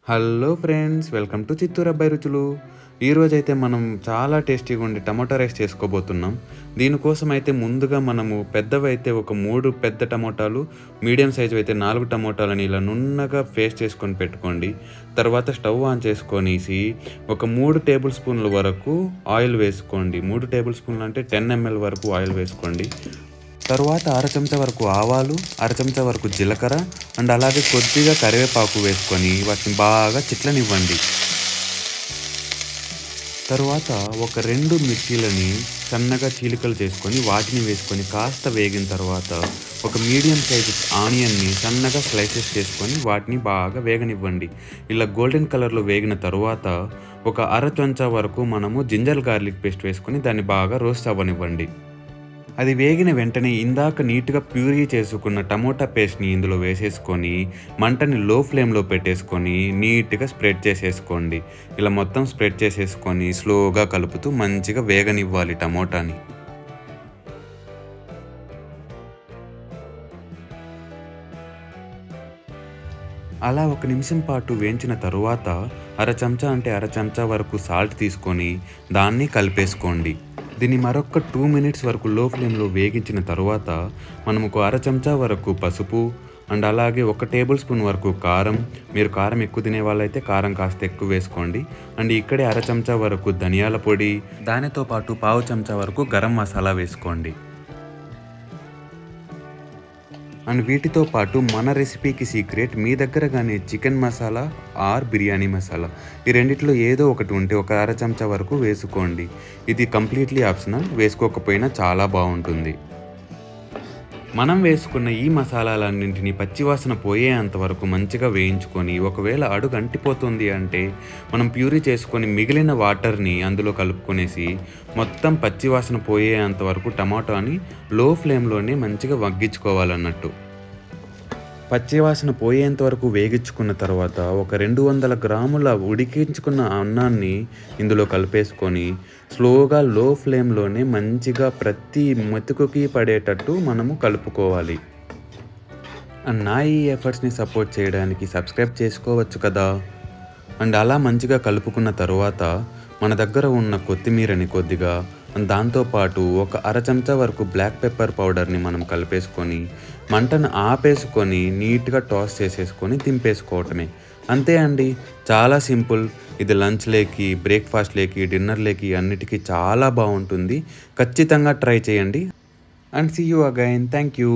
Hello friends, welcome to Chittoor అబ్బాయి రుచులు. ఈరోజైతే మనం చాలా టేస్టీగా ఉండి టమాటా రైస్ చేసుకోబోతున్నాం. దీనికోసం అయితే ముందుగా మనము పెద్దవైతే ఒక 3 పెద్ద టమోటాలు, మీడియం సైజు అయితే 4 టమోటాలని ఇలా నున్నగా పేస్ట్ చేసుకొని పెట్టుకోండి. తర్వాత స్టవ్ ఆన్ చేసుకొనేసి ఒక 3 టేబుల్ స్పూన్ల వరకు ఆయిల్ వేసుకోండి. 3 టేబుల్ స్పూన్లు అంటే 10 ml వరకు ఆయిల్ వేసుకోండి. తరువాత అర చెంచా వరకు ఆవాలు, అర చెంచా వరకు జీలకర్ర అండ్ అలాగే కొద్దిగా కరివేపాకు వేసుకొని వాటిని బాగా చిట్లనివ్వండి. తరువాత ఒక 2 మిర్చీలని సన్నగా చీలికలు చేసుకొని వాటిని వేసుకొని కాస్త వేగిన తర్వాత ఒక మీడియం సైజు ఆనియన్ని సన్నగా స్లైసెస్ చేసుకొని వాటిని బాగా వేగనివ్వండి. ఇలా గోల్డెన్ కలర్లో వేగిన తరువాత ఒక అర చెంచా వరకు మనము జింజర్ గార్లిక్ పేస్ట్ వేసుకొని దాన్ని బాగా రోస్ట్ అవ్వనివ్వండి. అది వేగిన వెంటనే ఇందాక నీట్‌గా ప్యూరీ చేసుకున్న టమోటా పేస్ట్‌ని ఇందులో వేసేసుకొని, మంటని లో ఫ్లేమ్‌లో పెట్టేసుకొని, నీట్‌గా స్ప్రెడ్ చేసేసుకోండి. ఇలా మొత్తం స్ప్రెడ్ చేసేసుకొని, స్లోగా కలుపుతూ మంచిగా వేగనివ్వాలి టమోటాని. అలా ఒక నిమిషం పాటు వేయించిన తరువాత, అర చెంచా వరకు సాల్ట్ తీసుకొని, దాన్ని కలిపేసుకోండి. దీన్ని మరొక 2 మినిట్స్ వరకు లో ఫ్లేమ్‌లో వేగించిన తరువాత, మనం ఒక అర చెంచా వరకు పసుపు అండ్ అలాగే ఒక టేబుల్ స్పూన్ వరకు కారం. మీరు కారం ఎక్కువ తినే వాళ్ళైతే కారం కాస్త ఎక్కువ వేసుకోండి. అండ్ ఇక్కడే అర చెంచా వరకు ధనియాల పొడి, దానితో పాటు పావు చెంచా వరకు గరం మసాలా వేసుకోండి. అండ్ వీటితో పాటు మన రెసిపీకి సీక్రెట్, మీ దగ్గర కానీ చికెన్ మసాలా ఆర్ బిర్యానీ మసాలా, ఈ రెండిట్లో ఏదో ఒకటి ఉంటే ఒక అర చెంచా వరకు వేసుకోండి. ఇది కంప్లీట్లీ ఆప్షనల్, వేసుకోకపోయినా చాలా బాగుంటుంది. మనం వేసుకున్న ఈ మసాలాలన్నింటినీ పచ్చివాసన పోయేంత వరకు మంచిగా వేయించుకొని, ఒకవేళ అడుగు అంటిపోతుంది అంటే మనం ప్యూరీ చేసుకొని మిగిలిన వాటర్ని అందులో కలుపుకొనేసి మొత్తం పచ్చివాసన పోయేంత వరకు టమాటాని లో ఫ్లేమ్లోనే మంచిగా మగ్గించుకోవాలన్నట్టు. పచ్చివాసన పోయేంత వరకు వేగించుకున్న తర్వాత ఒక 200 గ్రాముల ఉడికించుకున్న అన్నాన్ని ఇందులో కలిపేసుకొని స్లోగా లో ఫ్లేమ్లోనే మంచిగా ప్రతి మెతుకుకి పడేటట్టు మనము కలుపుకోవాలి. అండ్ నా ఈ ఎఫర్ట్స్ని సపోర్ట్ చేయడానికి సబ్స్క్రైబ్ చేసుకోవచ్చు కదా. అండ్ అలా మంచిగా కలుపుకున్న తరువాత మన దగ్గర ఉన్న కొత్తిమీరని కొద్దిగా, దాంతోపాటు ఒక అర చెంచా వరకు బ్లాక్ పెప్పర్ పౌడర్ని మనం కలిపేసుకొని మంటను ఆపేసుకొని నీట్గా టాస్ చేసేసుకొని దింపేసుకోవటమే. అంతే అండి, చాలా సింపుల్. ఇది లంచ్లోకి, బ్రేక్ఫాస్ట్లోకి, డిన్నర్లోకి అన్నిటికీ చాలా బాగుంటుంది. ఖచ్చితంగా ట్రై చేయండి. And see you again. Thank you.